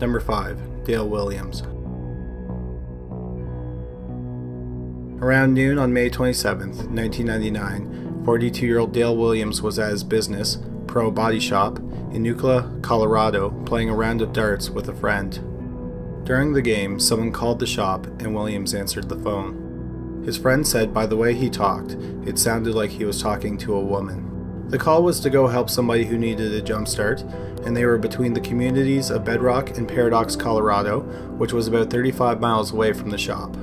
Number 5. Dale Williams. Around noon on May 27, 1999, 42-year-old Dale Williams was at his business, Pro Body Shop, in Tuccaro, Colorado, playing a round of darts with a friend. During the game, someone called the shop and Williams answered the phone. His friend said by the way he talked, it sounded like he was talking to a woman. The call was to go help somebody who needed a jump start, and they were between the communities of Bergh and Paradox, Colorado, which was about 35 miles away from the shop.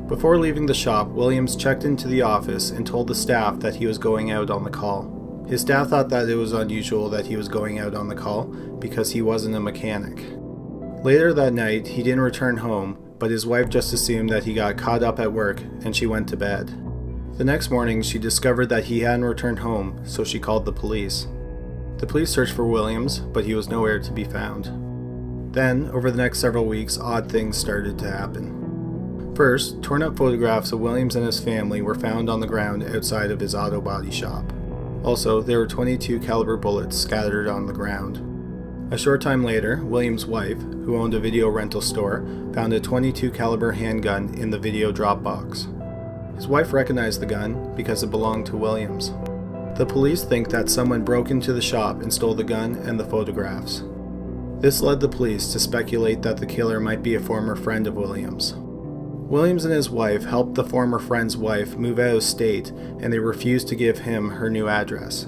Before leaving the shop, Williams checked into the office and told the staff that he was going out on the call. His staff thought that it was unusual that he was going out on the call because he wasn't a mechanic. Later that night, he didn't return home, but his wife just assumed that he got caught up at work and she went to bed. The next morning, she discovered that he hadn't returned home, so she called the police. The police searched for Williams, but he was nowhere to be found. Then, over the next several weeks, odd things started to happen. First, torn up photographs of Williams and his family were found on the ground outside of his auto body shop. Also, there were .22 caliber bullets scattered on the ground. A short time later, Williams' wife, who owned a video rental store, found a .22 caliber handgun in the video drop box. His wife recognized the gun because it belonged to Williams. The police think that someone broke into the shop and stole the gun and the photographs. This led the police to speculate that the killer might be a former friend of Williams. Williams and his wife helped the former friend's wife move out of state, and they refused to give him her new address.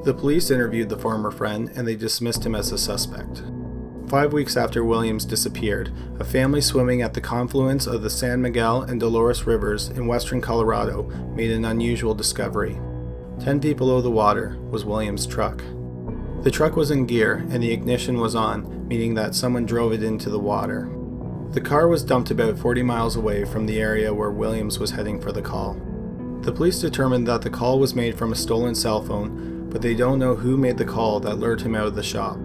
The police interviewed the former friend and they dismissed him as a suspect. 5 weeks after Williams disappeared, a family swimming at the confluence of the San Miguel and Dolores rivers in western Colorado made an unusual discovery. 10 feet below the water was Williams' truck. The truck was in gear and the ignition was on, meaning that someone drove it into the water. The car was dumped about 40 miles away from the area where Williams was heading for the call. The police determined that the call was made from a stolen cell phone, but they don't know who made the call that lured him out of the shop.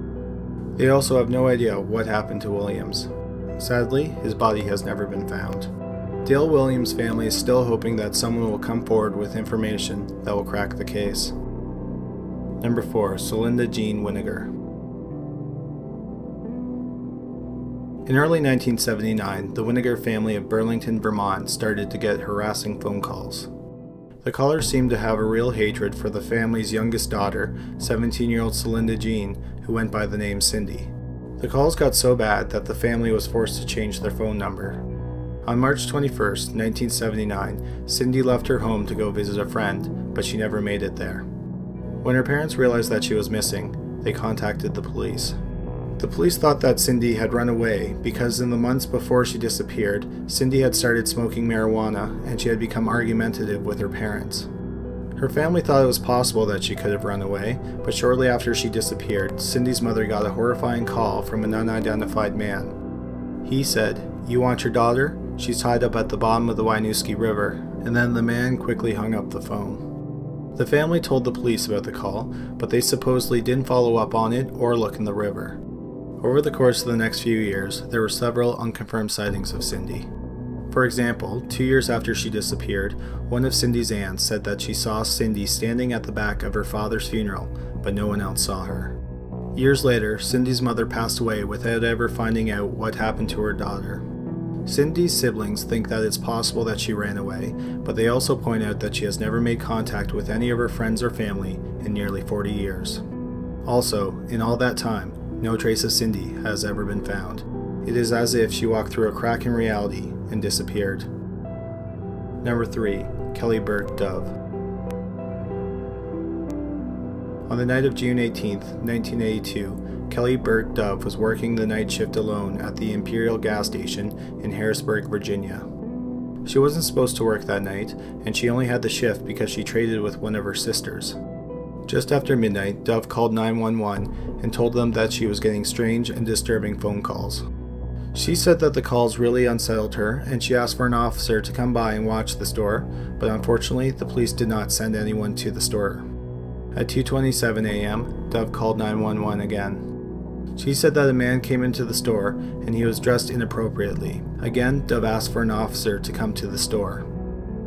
They also have no idea what happened to Williams. Sadly, his body has never been found. Dale Williams' family is still hoping that someone will come forward with information that will crack the case. Number 4. Selinda Jean Winegar. In early 1979, the Winegar family of Burlington, Vermont started to get harassing phone calls. The callers seemed to have a real hatred for the family's youngest daughter, 17-year-old Selinda Jean, who went by the name Cindy. The calls got so bad that the family was forced to change their phone number. On March 21, 1979, Cindy left her home to go visit a friend, but she never made it there. When her parents realized that she was missing, they contacted the police. The police thought that Cindy had run away because in the months before she disappeared, Cindy had started smoking marijuana and she had become argumentative with her parents. Her family thought it was possible that she could have run away, but shortly after she disappeared, Cindy's mother got a horrifying call from an unidentified man. He said, "You want your daughter? She's tied up at the bottom of the Winooski River," and then the man quickly hung up the phone. The family told the police about the call, but they supposedly didn't follow up on it or look in the river. Over the course of the next few years, there were several unconfirmed sightings of Cindy. For example, 2 years after she disappeared, one of Cindy's aunts said that she saw Cindy standing at the back of her father's funeral, but no one else saw her. Years later, Cindy's mother passed away without ever finding out what happened to her daughter. Cindy's siblings think that it's possible that she ran away, but they also point out that she has never made contact with any of her friends or family in nearly 40 years. Also, in all that time, no trace of Cindy has ever been found. It is as if she walked through a crack in reality and disappeared. Number 3. Kelly Bergh Dove. On the night of June 18, 1982, Kelly Bergh Dove was working the night shift alone at the Imperial gas station in Harrisburg, Virginia. She wasn't supposed to work that night, and she only had the shift because she traded with one of her sisters. Just after midnight, Dove called 911 and told them that she was getting strange and disturbing phone calls. She said that the calls really unsettled her and she asked for an officer to come by and watch the store, but unfortunately the police did not send anyone to the store. At 2:27 a.m., Dove called 911 again. She said that a man came into the store and he was dressed inappropriately. Again, Dove asked for an officer to come to the store.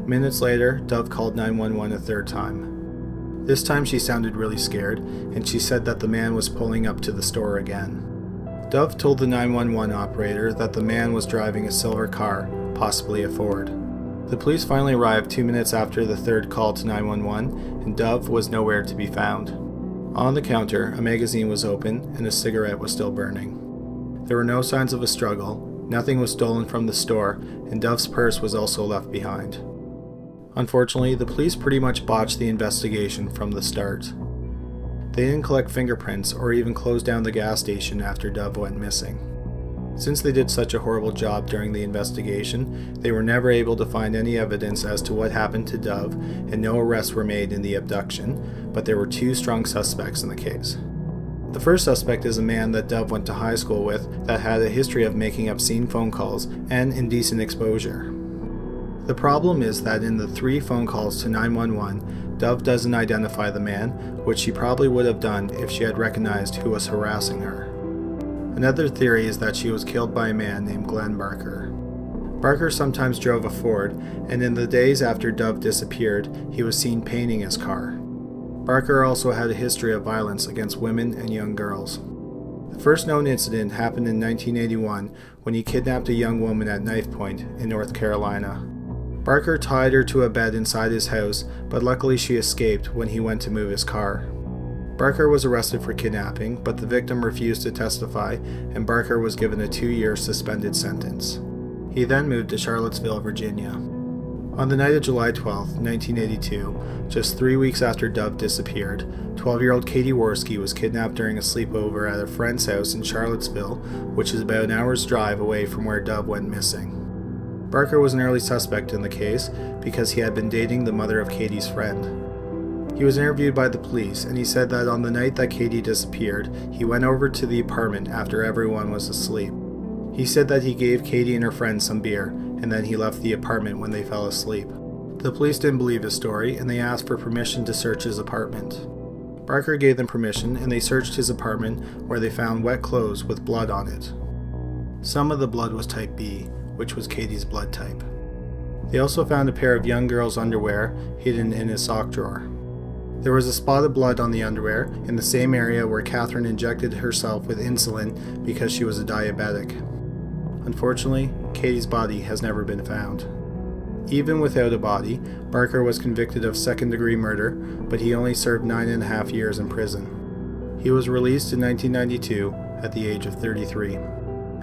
Minutes later, Dove called 911 a third time. This time she sounded really scared, and she said that the man was pulling up to the store again. Dove told the 911 operator that the man was driving a silver car, possibly a Ford. The police finally arrived 2 minutes after the third call to 911, and Dove was nowhere to be found. On the counter, a magazine was open and a cigarette was still burning. There were no signs of a struggle, nothing was stolen from the store, and Dove's purse was also left behind. Unfortunately, the police pretty much botched the investigation from the start. They didn't collect fingerprints or even close down the gas station after Dove went missing. Since they did such a horrible job during the investigation, they were never able to find any evidence as to what happened to Dove, and no arrests were made in the abduction, but there were two strong suspects in the case. The first suspect is a man that Dove went to high school with that had a history of making obscene phone calls and indecent exposure. The problem is that in the 3 phone calls to 911, Dove doesn't identify the man, which she probably would have done if she had recognized who was harassing her. Another theory is that she was killed by a man named Glenn Bergh. Bergh sometimes drove a Ford, and in the days after Dove disappeared, he was seen painting his car. Bergh also had a history of violence against women and young girls. The first known incident happened in 1981 when he kidnapped a young woman at knife point in North Carolina. Bergh tied her to a bed inside his house, but luckily she escaped when he went to move his car. Bergh was arrested for kidnapping, but the victim refused to testify, and Bergh was given a 2-year suspended sentence. He then moved to Charlottesville, Virginia. On the night of July 12, 1982, just 3 weeks after Dove disappeared, 12-year-old Katie Worski was kidnapped during a sleepover at a friend's house in Charlottesville, which is about an hour's drive away from where Dove went missing. Bergh was an early suspect in the case because he had been dating the mother of Katie's friend. He was interviewed by the police, and he said that on the night that Katie disappeared, he went over to the apartment after everyone was asleep. He said that he gave Katie and her friend some beer, and then he left the apartment when they fell asleep. The police didn't believe his story, and they asked for permission to search his apartment. Bergh gave them permission, and they searched his apartment, where they found wet clothes with blood on it. Some of the blood was type B, which was Katie's blood type. They also found a pair of young girls' underwear hidden in his sock drawer. There was a spot of blood on the underwear in the same area where Catherine injected herself with insulin because she was a diabetic. Unfortunately, Katie's body has never been found. Even without a body, Bergh was convicted of second-degree murder, but he only served 9.5 years in prison. He was released in 1992 at the age of 33.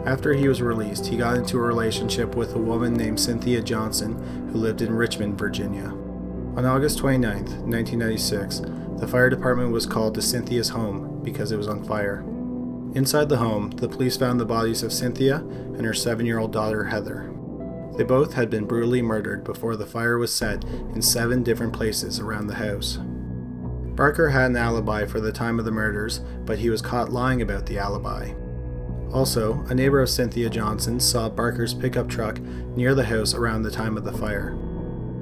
After he was released, he got into a relationship with a woman named Cynthia Johnson who lived in Richmond, Virginia. On August 29, 1996, the fire department was called to Cynthia's home because it was on fire. Inside the home, the police found the bodies of Cynthia and her 7-year-old daughter Heather. They both had been brutally murdered before the fire was set in 7 different places around the house. Bergh had an alibi for the time of the murders, but he was caught lying about the alibi. Also, a neighbor of Cynthia Johnson saw Bergh's pickup truck near the house around the time of the fire.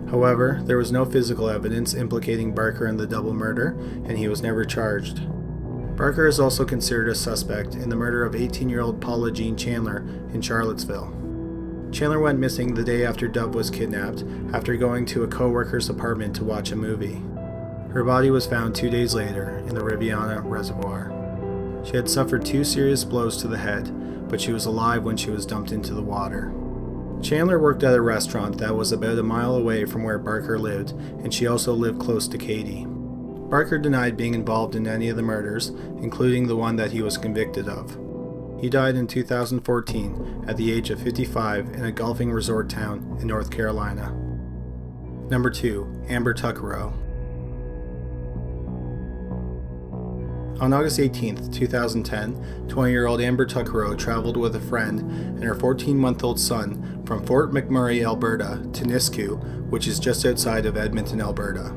However, there was no physical evidence implicating Bergh in the double murder, and he was never charged. Bergh is also considered a suspect in the murder of 18-year-old Paula Jean Chandler in Charlottesville. Chandler went missing the day after Dove was kidnapped after going to a co-worker's apartment to watch a movie. Her body was found 2 days later in the Riviana Reservoir. She had suffered 2 serious blows to the head, but she was alive when she was dumped into the water. Chandler worked at a restaurant that was about a mile away from where Bergh lived, and she also lived close to Katie. Bergh denied being involved in any of the murders, including the one that he was convicted of. He died in 2014 at the age of 55 in a golfing resort town in North Carolina. Number 2. Amber Tuccaro. On August 18, 2010, 20-year-old Amber Tuccaro traveled with a friend and her 14-month-old son from Fort McMurray, Alberta to Nisku, which is just outside of Edmonton, Alberta.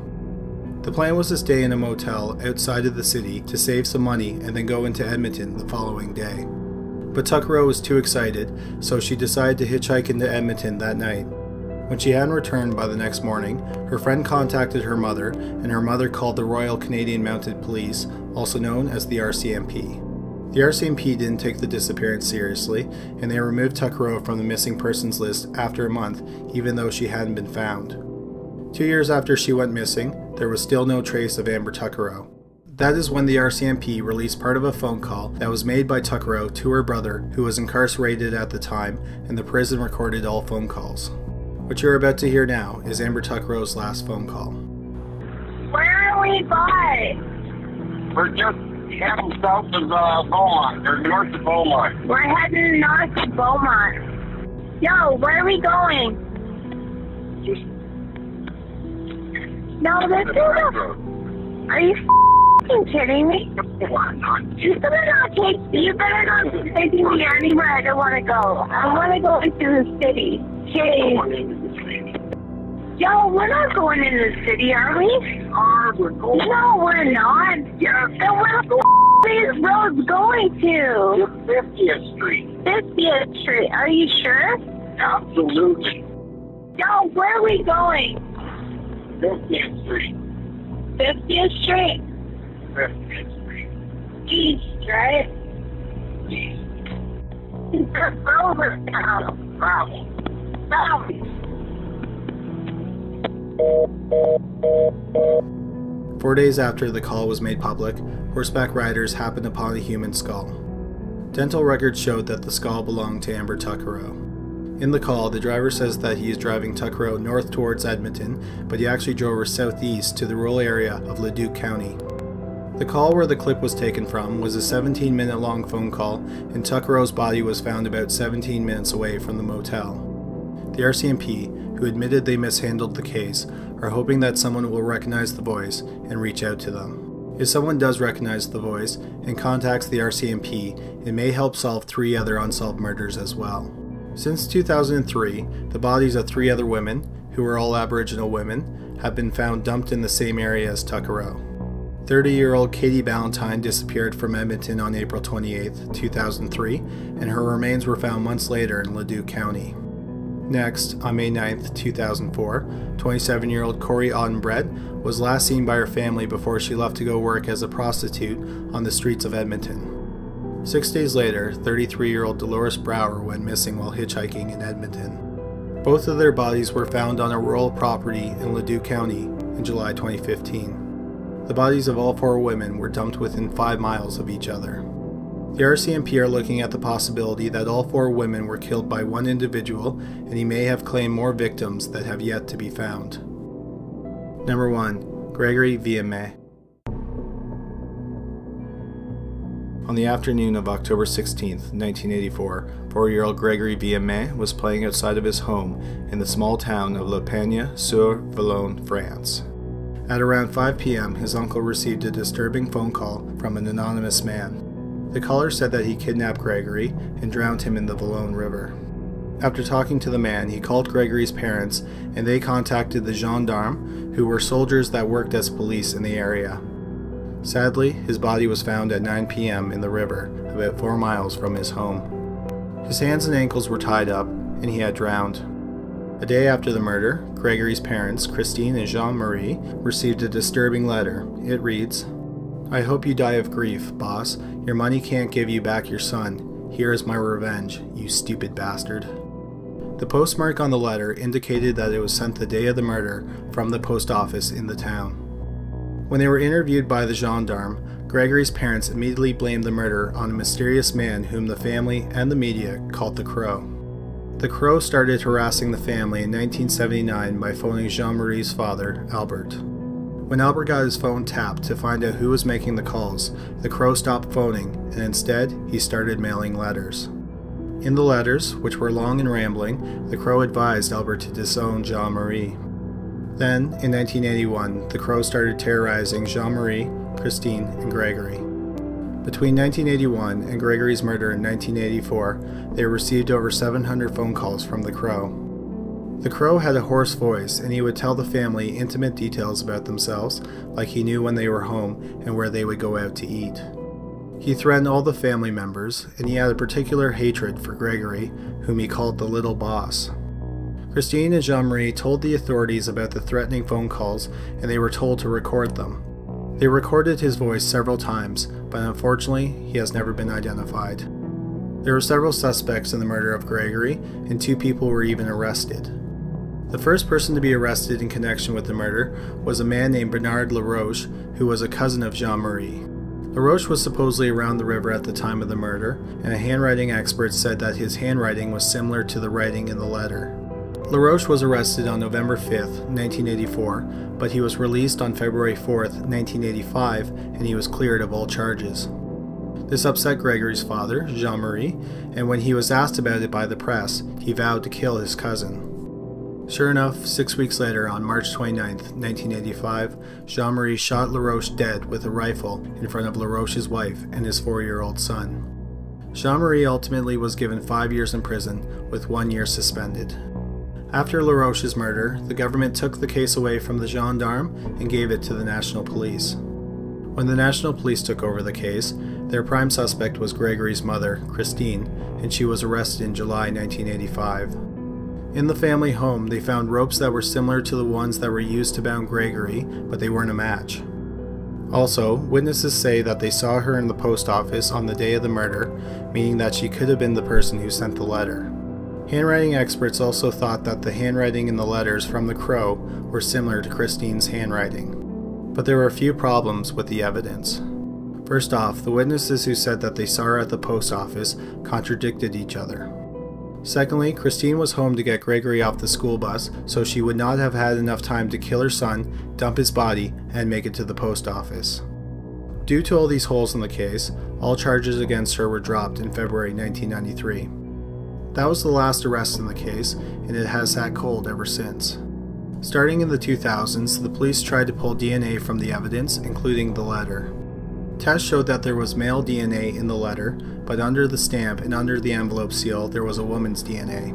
The plan was to stay in a motel outside of the city to save some money and then go into Edmonton the following day. But Tuccaro was too excited, so she decided to hitchhike into Edmonton that night. When she hadn't returned by the next morning, her friend contacted her mother, and her mother called the Royal Canadian Mounted Police, also known as the RCMP. The RCMP didn't take the disappearance seriously, and they removed Tuccaro from the missing persons list after a month, even though she hadn't been found. 2 years after she went missing, there was still no trace of Amber Tuccaro. That is when the RCMP released part of a phone call that was made by Tuccaro to her brother, who was incarcerated at the time, and the prison recorded all phone calls. What you're about to hear now is Amber Tuccaro's last phone call. Where are we by? We're just heading south of Beaumont, or north of Beaumont. We're heading north of Beaumont. Yo, where are we going? No, this is a... Are you f***ing kidding me? You better not take me anywhere I don't want to go. I want to go into the city. Jeez. Yo, we're not going into the city, are we? We're going. No, we're not. Yes. Then where the these roads going to? 50th Street. 50th Street. Are you sure? Absolutely. Yo, where are we going? 50th Street. 50th Street. 50th Street. East, right? East. Over now. Bravo. South. 4 days after the call was made public, horseback riders happened upon a human skull. Dental records showed that the skull belonged to Amber Tuccaro. In the call, the driver says that he is driving Tuccaro north towards Edmonton, but he actually drove her southeast to the rural area of Leduc County. The call where the clip was taken from was a 17-minute long phone call, and Tuccaro's body was found about 17 minutes away from the motel. The RCMP, who admitted they mishandled the case, are hoping that someone will recognize the voice and reach out to them. If someone does recognize the voice and contacts the RCMP, it may help solve 3 other unsolved murders as well. Since 2003, the bodies of 3 other women, who are all Aboriginal women, have been found dumped in the same area as Tuccaro. 30-year-old Katie Ballantyne disappeared from Edmonton on April 28, 2003, and her remains were found months later in Leduc County. Next, on May 9, 2004, 27-year-old Corey Ottenbrett was last seen by her family before she left to go work as a prostitute on the streets of Edmonton. 6 days later, 33-year-old Dolores Brower went missing while hitchhiking in Edmonton. Both of their bodies were found on a rural property in Leduc County in July 2015. The bodies of all 4 women were dumped within 5 miles of each other. The RCMP are looking at the possibility that all 4 women were killed by one individual, and he may have claimed more victims that have yet to be found. Number 1. Gregory Villemin. On the afternoon of October 16, 1984, 4-year-old Gregory Villemin was playing outside of his home in the small town of Le Peigne-sur-Velin, France. At around 5 p.m., his uncle received a disturbing phone call from an anonymous man. The caller said that he kidnapped Gregory and drowned him in the Velin River. After talking to the man, he called Gregory's parents, and they contacted the gendarmes, who were soldiers that worked as police in the area. Sadly, his body was found at 9 p.m. in the river, about 4 miles from his home. His hands and ankles were tied up, and he had drowned. A day after the murder, Gregory's parents, Christine and Jean-Marie, received a disturbing letter. It reads, "I hope you die of grief, boss. Your money can't give you back your son. Here is my revenge, you stupid bastard." The postmark on the letter indicated that it was sent the day of the murder from the post office in the town. When they were interviewed by the gendarme, Gregory's parents immediately blamed the murder on a mysterious man whom the family and the media called the Crow. The Crow started harassing the family in 1979 by phoning Jean-Marie's father, Albert. When Albert got his phone tapped to find out who was making the calls, the Crow stopped phoning, and instead, he started mailing letters. In the letters, which were long and rambling, the Crow advised Albert to disown Jean-Marie. Then, in 1981, the Crow started terrorizing Jean-Marie, Christine, and Gregory. Between 1981 and Gregory's murder in 1984, they received over 700 phone calls from the Crow. The Crow had a hoarse voice, and he would tell the family intimate details about themselves, like he knew when they were home and where they would go out to eat. He threatened all the family members, and he had a particular hatred for Gregory, whom he called the Little Boss. Christine and Jean-Marie told the authorities about the threatening phone calls, and they were told to record them. They recorded his voice several times, but unfortunately, he has never been identified. There were several suspects in the murder of Gregory, and 2 people were even arrested. The first person to be arrested in connection with the murder was a man named Bernard Laroche, who was a cousin of Jean-Marie. Laroche was supposedly around the river at the time of the murder, and a handwriting expert said that his handwriting was similar to the writing in the letter. Laroche was arrested on November 5, 1984, but he was released on February 4, 1985, and he was cleared of all charges. This upset Gregory's father, Jean-Marie, and when he was asked about it by the press, he vowed to kill his cousin. Sure enough, 6 weeks later, on March 29, 1985, Jean-Marie shot Laroche dead with a rifle in front of Laroche's wife and his 4-year-old son. Jean-Marie ultimately was given 5 years in prison, with 1 year suspended. After Laroche's murder, the government took the case away from the gendarme and gave it to the National Police. When the National Police took over the case, their prime suspect was Gregory's mother, Christine, and she was arrested in July 1985. In the family home, they found ropes that were similar to the ones that were used to bound Gregory, but they weren't a match. Also, witnesses say that they saw her in the post office on the day of the murder, meaning that she could have been the person who sent the letter. Handwriting experts also thought that the handwriting in the letters from the crow were similar to Christine's handwriting. But there were a few problems with the evidence. First off, the witnesses who said that they saw her at the post office contradicted each other. Secondly, Christine was home to get Gregory off the school bus, so she would not have had enough time to kill her son, dump his body, and make it to the post office. Due to all these holes in the case, all charges against her were dropped in February 1993. That was the last arrest in the case, and it has sat cold ever since. Starting in the 2000s, the police tried to pull DNA from the evidence, including the letter. Tests showed that there was male DNA in the letter, but under the stamp and under the envelope seal there was a woman's DNA.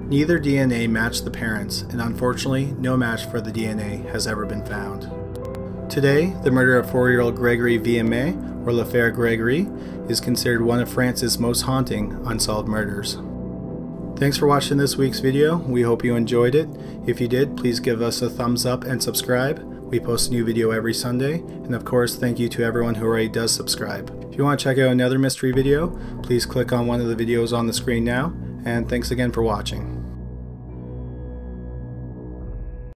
Neither DNA matched the parents, and unfortunately, no match for the DNA has ever been found. Today, the murder of 4-year-old Gregory Villemin, or L'Affaire Gregory, is considered one of France's most haunting unsolved murders. Thanks for watching this week's video. We hope you enjoyed it. If you did, please give us a thumbs up and subscribe. We post a new video every Sunday, and of course, thank you to everyone who already does subscribe. If you want to check out another mystery video, please click on one of the videos on the screen now, and thanks again for watching.